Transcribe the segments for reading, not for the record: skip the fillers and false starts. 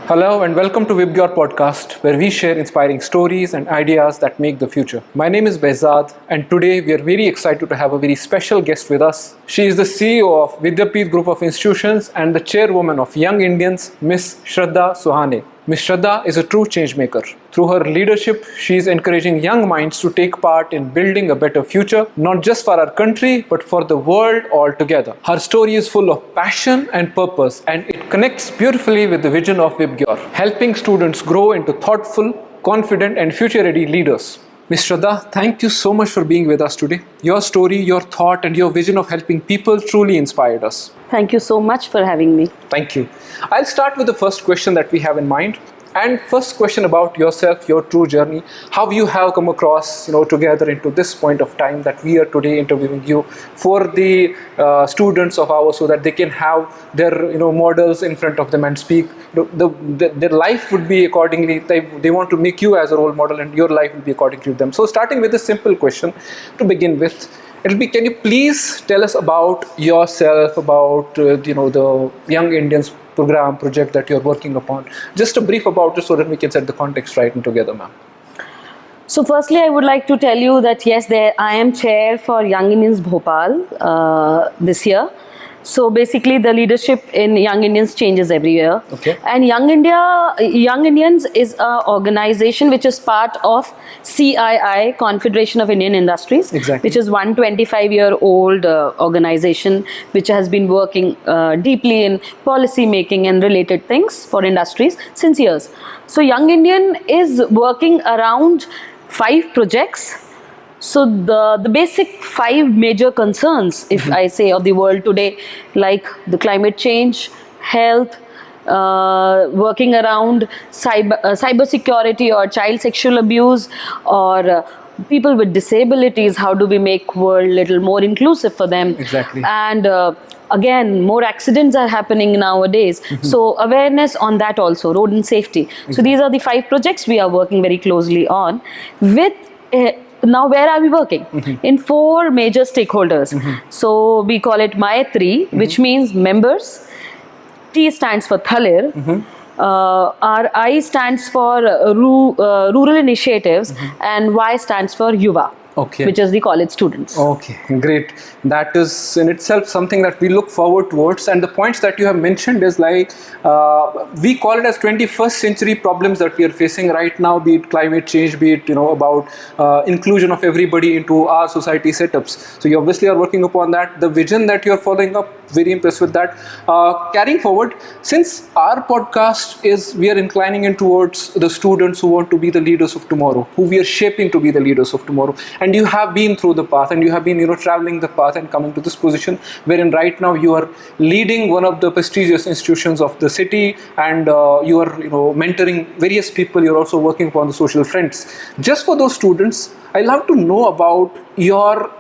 Hello and welcome to VIBGYOR Podcast, where we share inspiring stories and ideas that make the future. My name is Behzad, and today we are very excited to have a very special guest with us. She is the CEO of Vidyapeeth Group of Institutions and the Chairwoman of Young Indians, Ms. Shradha Suhane. Ms. Shradha is a true change maker. Through her leadership, she is encouraging young minds to take part in building a better future, not just for our country, but for the world altogether. Her story is full of passion and purpose, and it connects beautifully with the vision of VIBGYOR, helping students grow into thoughtful, confident, and future-ready leaders. Ms. Shradha, thank you so much for being with us today. Your story, your thought, and your vision of helping people truly inspired us. Thank you so much for having me. Thank you. I'll start with the first question that we have in mind. And first question about yourself, your true journey, how you have come across, together into this point of time that we are today interviewing you for the students of ours, so that they can have their, models in front of them and speak. Their life would be accordingly. They want to make you as a role model, and your life will be according to them. So, starting with a simple question to begin with, it'll be: can you please tell us about yourself, about the Young Indians project that you're working upon? Just a brief about it so that we can set the context right and together, ma'am. So firstly, I would like to tell you that yes, I am chair for Young Indians Bhopal this year. So basically, the leadership in Young Indians changes every year. Okay. And Young Indians is an organization which is part of CII, Confederation of Indian Industries, exactly, which is 125-year-old organization which has been working deeply in policy making and related things for industries since years. So Young Indian is working around 5 projects. So the basic 5 major concerns, if I say, of the world today, like the climate change, health, working around cyber security or child sexual abuse, or people with disabilities, how do we make world little more inclusive for them? Exactly. And again, more accidents are happening nowadays. So awareness on that also, road and safety. Exactly. So these are the 5 projects we are working very closely on with. Now, where are we working? In 4 major stakeholders. So we call it Maitri, which means members. T stands for Thalir. Our I stands for rural initiatives, and Y stands for Yuva. Okay. Which is the college students. Okay, great. That is in itself something that we look forward towards. And the points that you have mentioned is like, we call it as 21st century problems that we are facing right now, be it climate change, be it, about inclusion of everybody into our society setups. So you obviously are working upon that. The vision that you're following up, very impressed with that. Carrying forward, since our podcast we are inclining in towards the students who want to be the leaders of tomorrow, who we are shaping to be the leaders of tomorrow. And you have been through the path, and you have been, traveling the path and coming to this position wherein right now you are leading one of the prestigious institutions of the city, and you are, mentoring various people. You're also working upon the social fronts. Just for those students, I love to know about your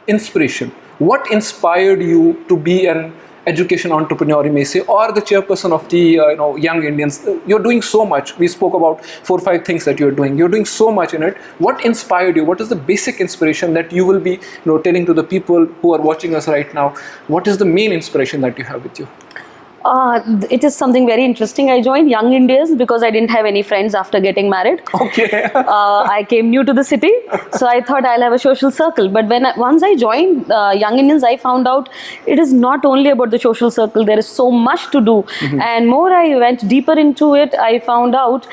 inspiration. What inspired you to be an education entrepreneur, you may say, or the chairperson of the Young Indians? You're doing so much. We spoke about 4 or 5 things that you're doing. You're doing so much in it. What inspired you? What is the basic inspiration that you will be telling to the people who are watching us right now? What is the main inspiration that you have with you? It is something very interesting. I joined Young Indians because I didn't have any friends after getting married. Okay. I came new to the city, so I thought I'll have a social circle. But once I joined Young Indians, I found out it is not only about the social circle. There is so much to do. And more I went deeper into it, I found out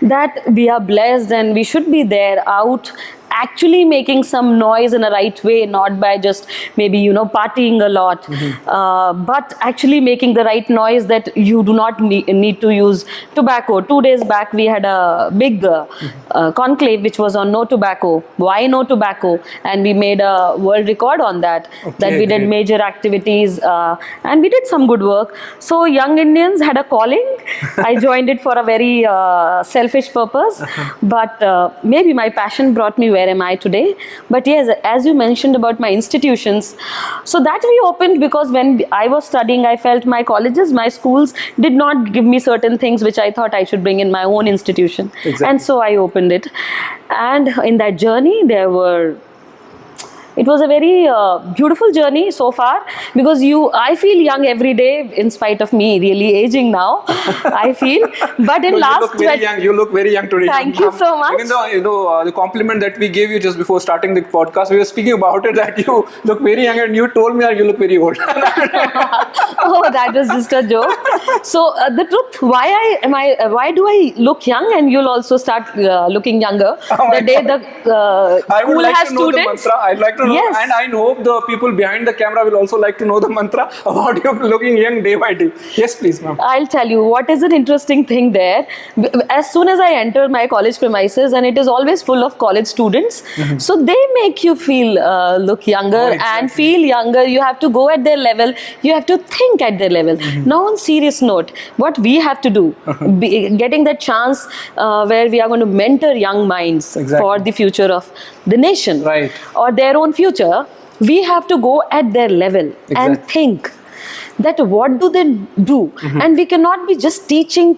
that we are blessed and we should be there out actually making some noise in a right way, not by just maybe partying a lot, but actually making the right noise that you do not need to use tobacco. 2 days back we had a big conclave which was on no tobacco. Why no tobacco? And we made a world record on that. Okay, that we did major activities and we did some good work. So Young Indians had a calling. I joined it for a very selfish purpose, but maybe my passion brought me where am I today. But yes, as you mentioned about my institutions, so that we opened because when I was studying, I felt my colleges, my schools did not give me certain things which I thought I should bring in my own institution. Exactly. And so I opened it. And in that journey, there were It was a very beautiful journey so far, because I feel young every day in spite of me really aging now. I feel, but in No, last you look very young. You look very young today. Thank you so much. Even though the compliment that we gave you just before starting the podcast, we were speaking about it, that you look very young, and you told me that you look very old. Oh, that was just a joke. So the truth, why do I look young, and you'll also start looking younger the day the I would school like has to know the students. mantra. I'd like to know, Yes. and I hope the people behind the camera will also like to know the mantra about you looking young day by day. Yes, please, ma'am. I'll tell you what is an interesting thing there. As soon as I enter my college premises, and it is always full of college students, so they make you feel look younger and feel younger. You have to go at their level. You have to think at their level. Now, on serious note, what we have to do, getting that chance where we are going to mentor young minds for the future of the nation or their own future, we have to go at their level and think that what do they do, and we cannot be just teaching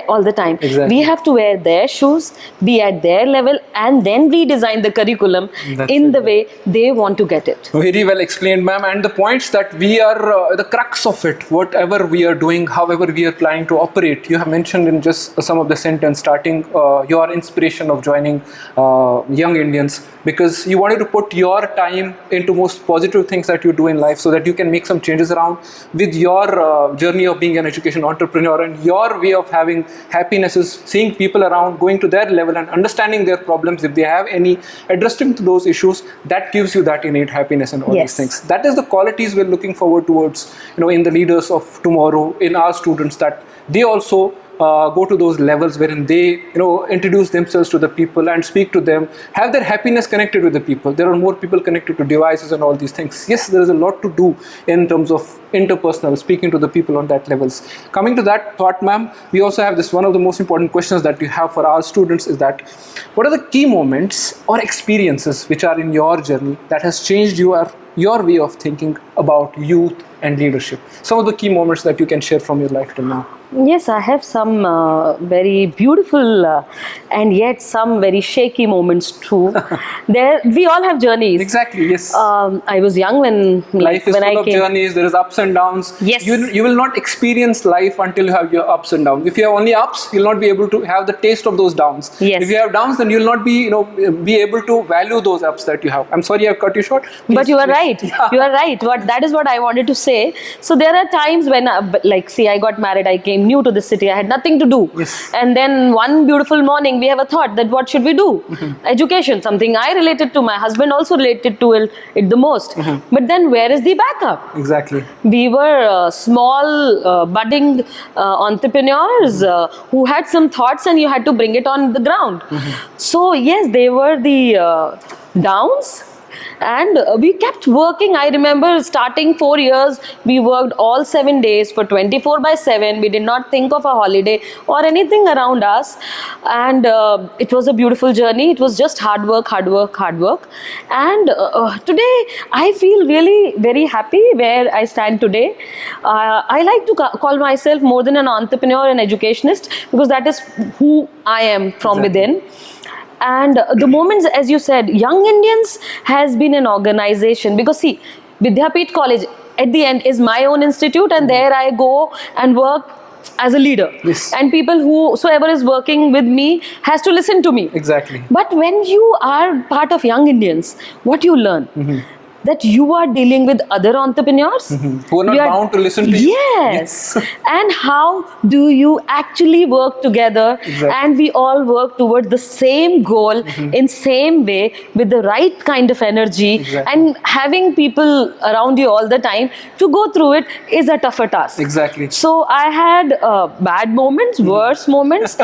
all the time. We have to wear their shoes, be at their level, and then redesign the curriculum in the way they want to get it. Very well explained, ma'am. And the points that we are the crux of it, whatever we are doing, however we are planning to operate, you have mentioned in just some of the sentence starting your inspiration of joining Young Indians, because you wanted to put your time into most positive things that you do in life, so that you can make some changes around. With your journey of being an education entrepreneur, and your way of having happiness is seeing people around, going to their level and understanding their problems, if they have any, addressing to those issues, that gives you that innate happiness and all these things. That is the qualities we're looking forward towards, in the leaders of tomorrow, in our students, that they also go to those levels wherein they introduce themselves to the people and speak to them, have their happiness connected with the people. There are more people connected to devices and all these things. Yes, there is a lot to do in terms of interpersonal, speaking to the people on that levels. Coming to that thought, ma'am, we also have this, one of the most important questions that we have for our students is that, what are the key moments or experiences which are in your journey that has changed your way of thinking about youth and leadership? Some of the key moments that you can share from your life till now. Yes, I have some very beautiful and yet some very shaky moments too. We all have journeys. Exactly, yes. I was young when life is when full I of came. journeys. There is ups and downs. Yes. You will not experience life until you have your ups and downs. If you have only ups, you'll not be able to have the taste of those downs. Yes. If you have downs, then you'll not be be able to value those ups that you have. I'm sorry I've cut you short. But you are right. You are right. That is what I wanted to say. So there are times when, I got married. I came new to the city. I had nothing to do. Yes. And then one beautiful morning, we have a thought that what should we do? Education, something I related to. My husband also related to it the most. But then where is the backup? Exactly. We were small, budding entrepreneurs who had some thoughts, and you had to bring it on the ground. So yes, they were the downs. And we kept working. I remember starting 4 years, we worked all 7 days for 24/7. We did not think of a holiday or anything around us. And it was a beautiful journey. It was just hard work. And today, I feel really very happy where I stand today. I like to call myself more than an entrepreneur and educationist, because that is who I am from within. And the moments, as you said, Young Indians has been an organization, because see, Vidyapeeth College at the end is my own institute, and there I go and work as a leader. Yes. And people whosoever is working with me has to listen to me. Exactly. But when you are part of Young Indians, what you learn? That you are dealing with other entrepreneurs who are not bound to listen to you. Yes. And how do you actually work together? Exactly. And we all work towards the same goal in same way, with the right kind of energy. Exactly. And having people around you all the time to go through it is a tougher task. Exactly. So I had bad moments, worse moments,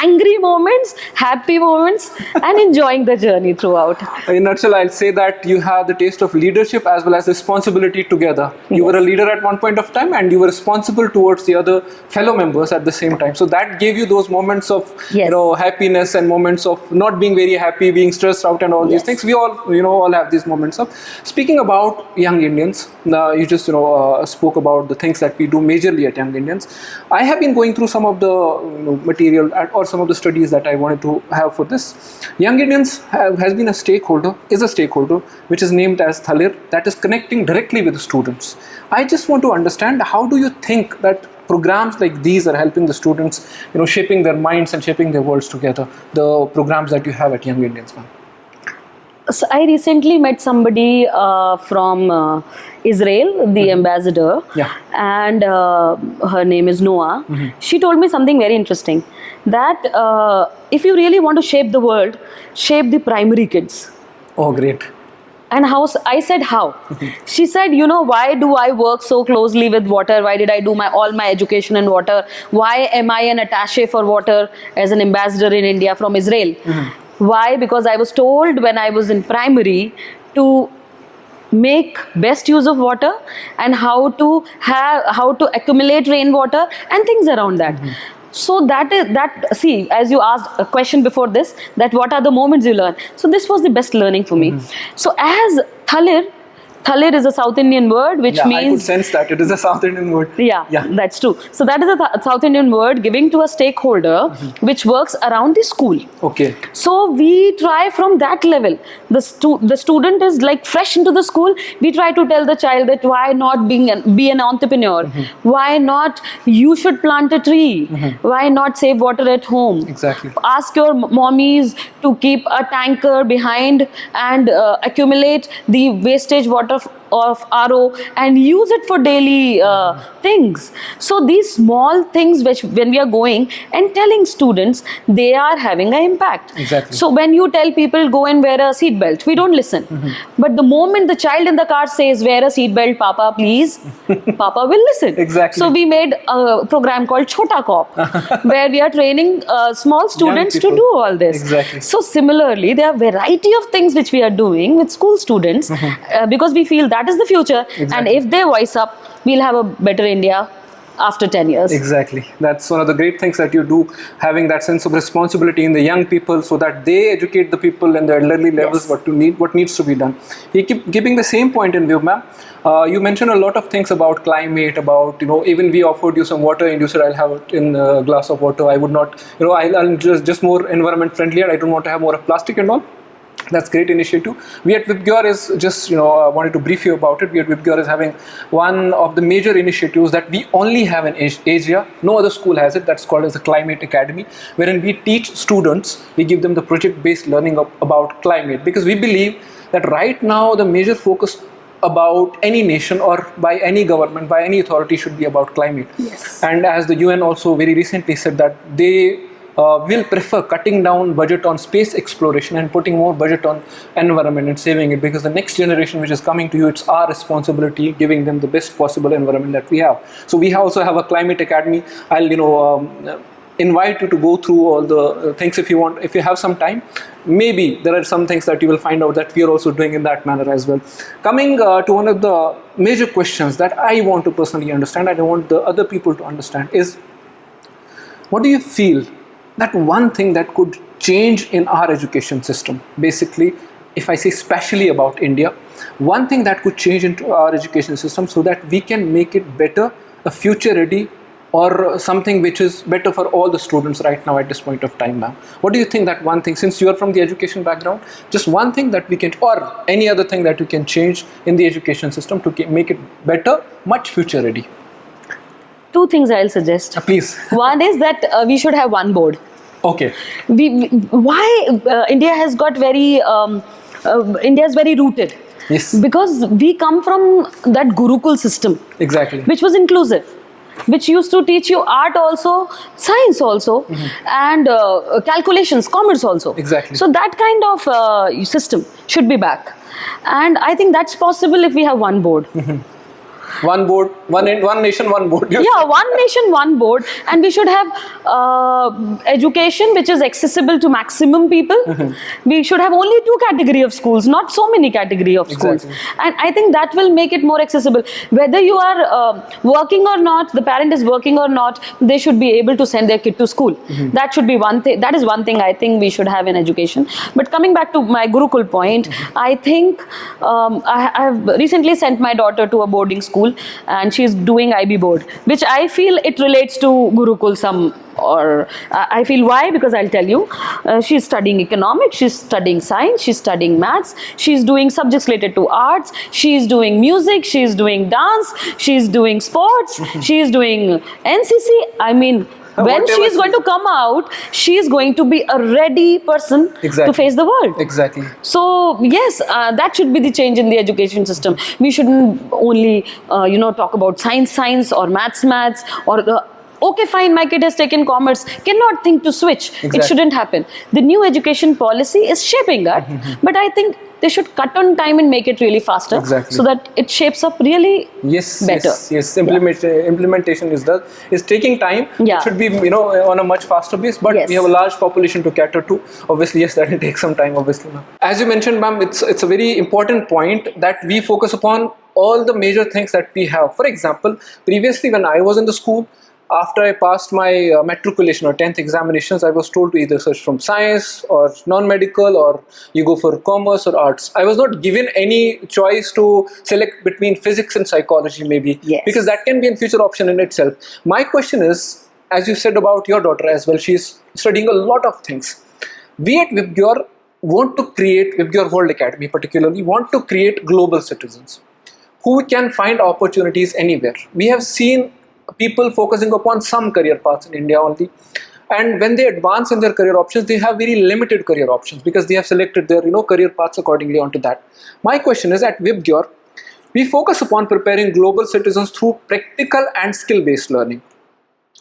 angry moments, happy moments, and enjoying the journey throughout. In a nutshell, I'll say that you have the taste of leadership leadership as well as responsibility together. You were a leader at one point of time, and you were responsible towards the other fellow members at the same time. So that gave you those moments of happiness and moments of not being very happy, being stressed out, and all these things. We all all have these moments of. Speaking about young Indians, you just spoke about the things that we do majorly at Young Indians. I have been going through some of the material or some of the studies that I wanted to have for this. Young Indians is a stakeholder which is named as Thalir, that is connecting directly with the students. I just want to understand, how do you think that programs like these are helping the students, shaping their minds and shaping their worlds together, the programs that you have at Young Indians, ma'am? So I recently met somebody from Israel, the ambassador, and her name is Noah. She told me something very interesting, that if you really want to shape the world, shape the primary kids. Oh, great. And how? I said, how? She said, why do I work so closely with water? Why did I do all my education in water? Why am I an attaché for water as an ambassador in India from Israel? Why? Because I was told when I was in primary to make best use of water and how to accumulate rainwater and things around that. So see, as you asked a question before this, that what are the moments you learn? So this was the best learning for me. So as Thalir is a South Indian word, which means... I could sense that. It is a South Indian word. Yeah, that's true. So that is a South Indian word giving to a stakeholder which works around the school. Okay. So we try from that level. The student is like fresh into the school. We try to tell the child that why not be an entrepreneur? Why not you should plant a tree? Why not save water at home? Exactly. Ask your mommies to keep a tanker behind and accumulate the wastage water of RO and use it for daily things. So these small things which when we are going and telling students, they are having an impact. Exactly. So when you tell people go and wear a seat belt, we don't listen. But the moment the child in the car says wear a seat belt, Papa please, Papa will listen. Exactly. So we made a program called Chota Cop where we are training small students to do all this. Exactly. So similarly, there are variety of things which we are doing with school students because we feel that is the future. Exactly. And if they voice up, we'll have a better India after 10 years. Exactly. That's one of the great things that you do, having that sense of responsibility in the young people so that they educate the people in their early levels what needs to be done. You keep keeping the same point in view, ma'am. You mentioned a lot of things about climate, about, even we offered you some water and you said, I'll have it in a glass of water. I would not, I'll just more environment friendly and I don't want to have more of plastic and all. That's great initiative. We at VIBGYOR is just, wanted to brief you about it. We at VIBGYOR is having one of the major initiatives that we only have in Asia. No other school has it. That's called as the Climate Academy, wherein we teach students, we give them the project-based learning about climate, because we believe that right now the major focus about any nation or by any government, by any authority should be about climate. Yes. And as the UN also very recently said that they will prefer cutting down budget on space exploration and putting more budget on environment and saving it, because the next generation which is coming to you, it's our responsibility giving them the best possible environment that we have. So we also have a Climate Academy. I'll invite you to go through all the things if you want, if you have some time. Maybe there are some things that you will find out that we are also doing in that manner as well. Coming to one of the major questions that I want to personally understand, and I want the other people to understand, is what do you feel that one thing that could change in our education system? Basically, if I say especially about India, one thing that could change into our education system so that we can make it better, a future ready, or something which is better for all the students right now at this point of time, ma'am. What do you think that one thing, since you are from the education background, just one thing that we can, or any other thing that we can change in the education system to make it better, much future ready? Two things I'll suggest. Please. One is that we should have one board. Okay. India has got very, India is very rooted. Yes. Because we come from that Gurukul system. Exactly. Which was inclusive, which used to teach you art also, science also, and calculations, commerce also. Exactly. So that kind of system should be back. And I think that's possible if we have one board. One board, one nation, one board. Yeah, one nation, one board, and we should have education which is accessible to maximum people. We should have only 2 category of schools, not so many category of schools. And I think that will make it more accessible. Whether you are working or not, the parent is working or not, they should be able to send their kid to school. That should be one thing. That is one thing I think we should have in education. But coming back to my Gurukul point, I think I have recently sent my daughter to a boarding school, and she's doing IB board, which I feel it relates to Gurukul some. Or I feel why, because I'll tell you, she's studying economics, she's studying science, she's studying maths, she's doing subjects related to arts, she's doing music, she's doing dance, she's doing sports, she's doing NCC. I mean, when she's going to come out, she's going to be a ready person to face the world. Exactly. So yes, that should be the change in the education system. We shouldn't only talk about science or maths or okay, fine, my kid has taken commerce, cannot think to switch. It shouldn't happen. The new education policy is shaping that, but I think they should cut on time and make it really faster, so that it shapes up really better. Yes. Implementation is taking time. It should be on a much faster pace, but we have a large population to cater to. Obviously, yes, that will take some time. Obviously, as you mentioned, ma'am, it's a very important point that we focus upon all the major things that we have. For example, previously when I was in the school, after I passed my matriculation or 10th examinations, I was told to either search from science or non-medical, or you go for commerce or arts. I was not given any choice to select between physics and psychology maybe, because that can be a future option in itself. My question is, as you said about your daughter as well, she's studying a lot of things. We at VIBGYOR want to create, VIBGYOR World Academy particularly, want to create global citizens who can find opportunities anywhere. We have seen people focusing upon some career paths in India only, and when they advance in their career options, they have very limited career options because they have selected their career paths accordingly onto that. My question is, at VIBGYOR, we focus upon preparing global citizens through practical and skill-based learning.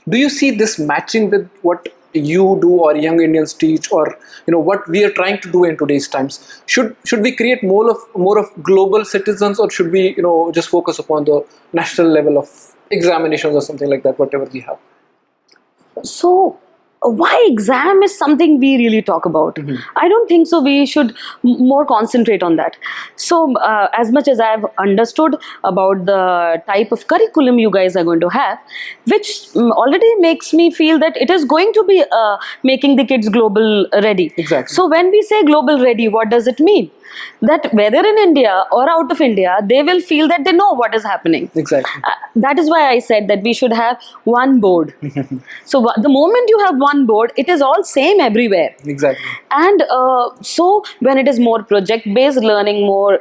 Do you see this matching with what you do or young Indians teach, or what we are trying to do in today's times? Should we create more of global citizens, or should we just focus upon the national level of examinations or something like that, whatever we have? So why exam is something we really talk about. I don't think so. We should more concentrate on that. So as much as I've understood about the type of curriculum you guys are going to have, which already makes me feel that it is going to be making the kids global ready. Exactly. So when we say global ready, what does it mean? That whether in India or out of India, they will feel that they know what is happening. Exactly. That is why I said that we should have one board. So the moment you have one board, it is all same everywhere. Exactly. And so when it is more project-based learning, more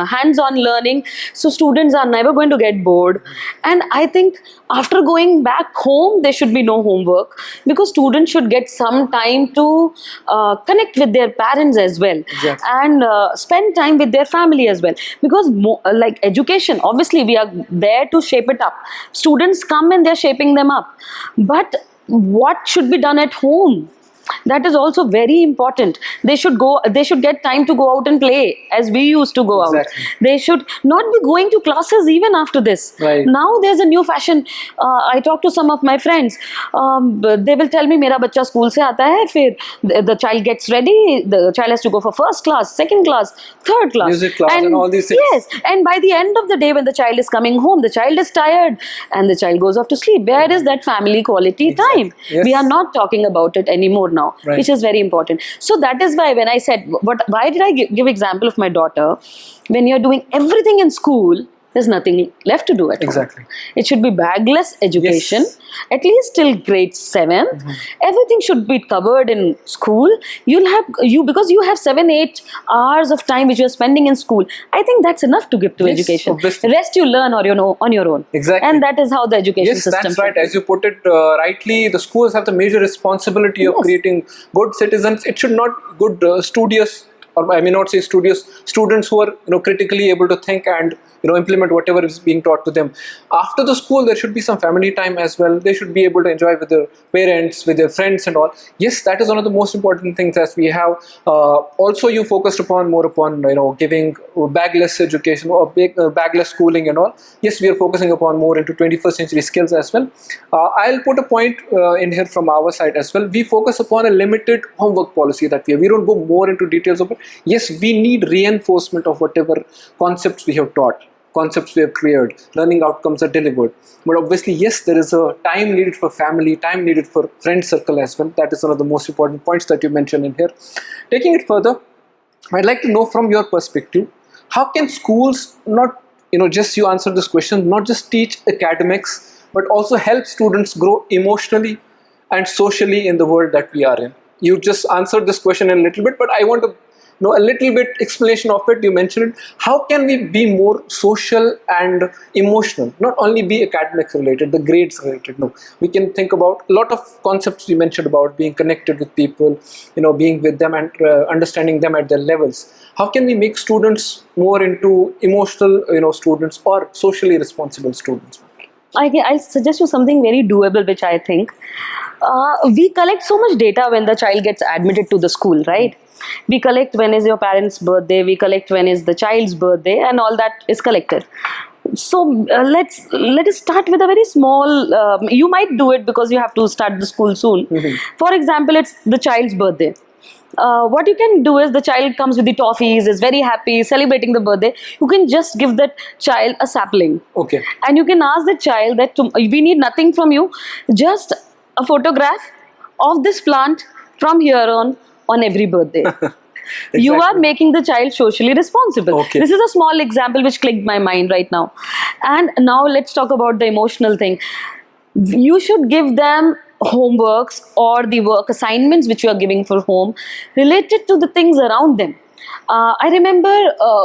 hands-on learning, so students are never going to get bored. And I think after going back home, there should be no homework, because students should get some time to connect with their parents as well. Exactly. And spend time with their family as well, because like education, obviously we are there to shape it up. Students come and they're shaping them up, but what should be done at home? That is also very important. They should get time to go out and play as we used to go out. They should not be going to classes even after this. Right. Now there's a new fashion. I talk to some of my friends. They will tell me, "Mera bachcha school se aata hai, fir the child gets ready. The child has to go for first class, second class, third class, music class, and all these things." Yes, and by the end of the day, when the child is coming home, the child is tired and the child goes off to sleep. Where is that family quality time? Yes. We are not talking about it anymore now, which is very important. So that is why when I said, why did I give example of my daughter? When you're doing everything in school, there's nothing left to do at home. It should be bagless education, at least till grade 7. Everything should be covered in school. Because you have 7-8 hours of time which you're spending in school. I think that's enough to give to education. Obviously. Rest you learn on your own. Exactly. And that is how the education system. Yes, that's right. As you put it rightly, the schools have the major responsibility of creating good citizens. It should not good studious or I may not say studious, students who are critically able to think and implement whatever is being taught to them. After the school, there should be some family time as well. They should be able to enjoy with their parents, with their friends and all. Yes, that is one of the most important things as we have. Also, you focused more upon giving bagless education or bagless schooling and all. Yes, we are focusing upon more into 21st century skills as well. I'll put a point in here from our side as well. We focus upon a limited homework policy that we have. We don't go more into details of it. Yes, we need reinforcement of whatever concepts we have taught, concepts we have cleared, learning outcomes are delivered. But obviously, yes, there is a time needed for family, time needed for friend circle as well. That is one of the most important points that you mentioned in here. Taking it further, I'd like to know from your perspective, how can schools not, just you answer this question, not just teach academics, but also help students grow emotionally and socially in the world that we are in? You just answered this question in a little bit, but I want to know a little bit explanation of it. You mentioned it. How can we be more social and emotional? Not only be academics related, the grades related. No, we can think about a lot of concepts you mentioned about being connected with people, being with them and understanding them at their levels. How can we make students more into emotional, students or socially responsible students? I suggest you something very doable, which I think. We collect so much data when the child gets admitted to the school, right? We collect when is your parent's birthday, we collect when is the child's birthday, and all that is collected. So let us start with a very small, you might do it because you have to start the school soon. For example, it's the child's birthday. What you can do is the child comes with the toffees, is very happy, celebrating the birthday. You can just give that child a sapling. Okay. And you can ask the child that we need nothing from you, just a photograph of this plant from here on every birthday. Exactly. You are making the child socially responsible. Okay. This is a small example which clicked my mind right now. And now let's talk about the emotional thing. You should give them homeworks or the work assignments which you are giving for home related to the things around them. I remember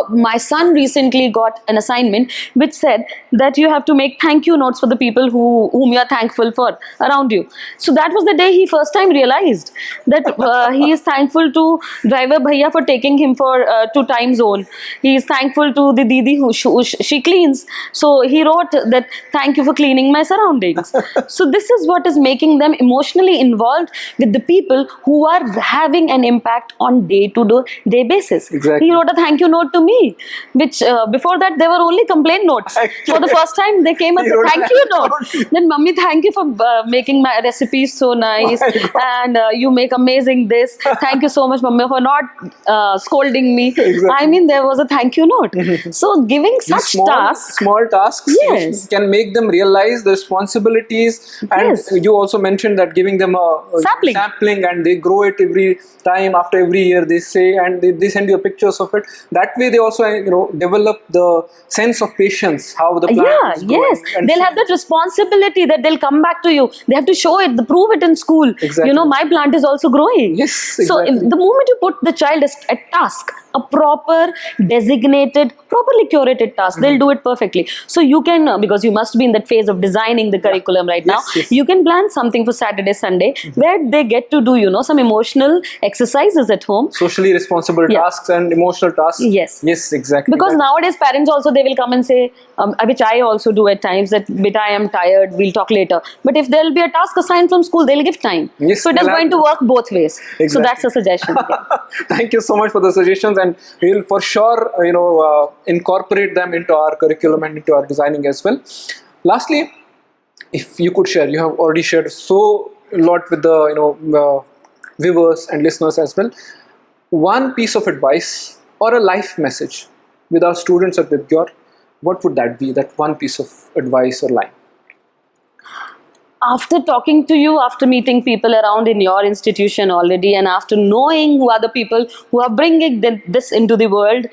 my son recently got an assignment which said that you have to make thank you notes for the people whom you are thankful for around you. So that was the day he first time realized that he is thankful to driver bhaiya for taking him for to time zone. He is thankful to the didi who she cleans. So he wrote that thank you for cleaning my surroundings. So this is what is making them emotionally involved with the people who are having an impact on day-to-day basis. Exactly. He wrote a thank you note to me, which before that there were only complaint notes. For the first time they came as a thank you note. Then mummy, thank you for making my recipes so nice, and you make amazing this. Thank you so much mummy for not scolding me. Exactly. I mean, there was a thank you note. So giving such small tasks yes, can make them realize the responsibilities, and yes, you also mentioned that giving them a sapling and they grow it every time, after every year they say, and they send you pictures of it. That way they also develop the sense of patience, how the plant is growing. Yes, they'll have that responsibility that they'll come back to you. They have to show it, prove it in school. Exactly. My plant is also growing. Yes, exactly. So if the moment you put the child a task, a proper designated, properly curated task, they'll do it perfectly. So you can, because you must be in that phase of designing the curriculum right now, you can plan something for Saturday, Sunday, where they get to do, some emotional exercises at home. Socially responsible tasks and emotional tasks. Yes. Yes, exactly. Because nowadays parents also, they will come and say, which I also do at times, that beta, I am tired, we'll talk later. But if there will be a task assigned from school, they'll give time. Yes, so it is going to work both ways. Exactly. So that's a suggestion. Thank you so much for the suggestions, and we will for sure incorporate them into our curriculum and into our designing as well. Lastly, if you could share, you have already shared so a lot with the viewers and listeners as well, one piece of advice or a life message with our students at VIBGYOR, what would that be, that one piece of advice or line? After talking to you, after meeting people around in your institution already, and after knowing who are the people who are bringing this into the world,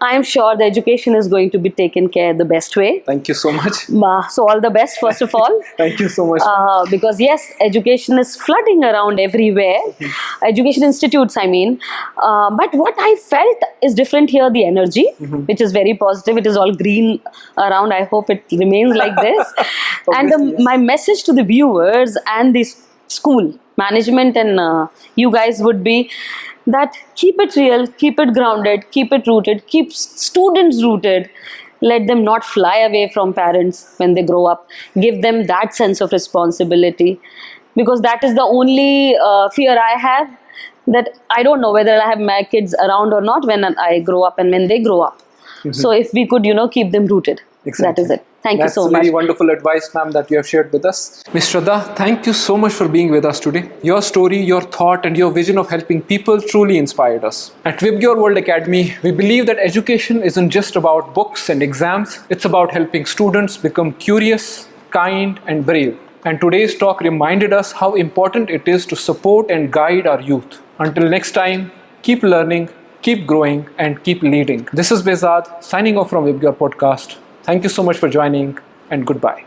I am sure the education is going to be taken care the best way. Thank you so much. So all the best, first of all. Thank you so much. Because yes, education is flooding around everywhere. Education institutes, I mean. But what I felt is different here, the energy, which is very positive. It is all green around. I hope it remains like this. And my message to the viewers and the school management and you guys would be that keep it real, keep it grounded, keep it rooted, keep students rooted. Let them not fly away from parents when they grow up. Give them that sense of responsibility, because that is the only fear I have, that I don't know whether I have my kids around or not when I grow up and when they grow up. So if we could, keep them rooted. That is it. Thank you so much. That's very wonderful advice, ma'am, that you have shared with us. Ms. Shradha, thank you so much for being with us today. Your story, your thought, and your vision of helping people truly inspired us. At VIBGYOR World Academy, we believe that education isn't just about books and exams. It's about helping students become curious, kind, and brave. And today's talk reminded us how important it is to support and guide our youth. Until next time, keep learning, keep growing, and keep leading. This is Behzad signing off from VIBGYOR Podcast. Thank you so much for joining, and goodbye.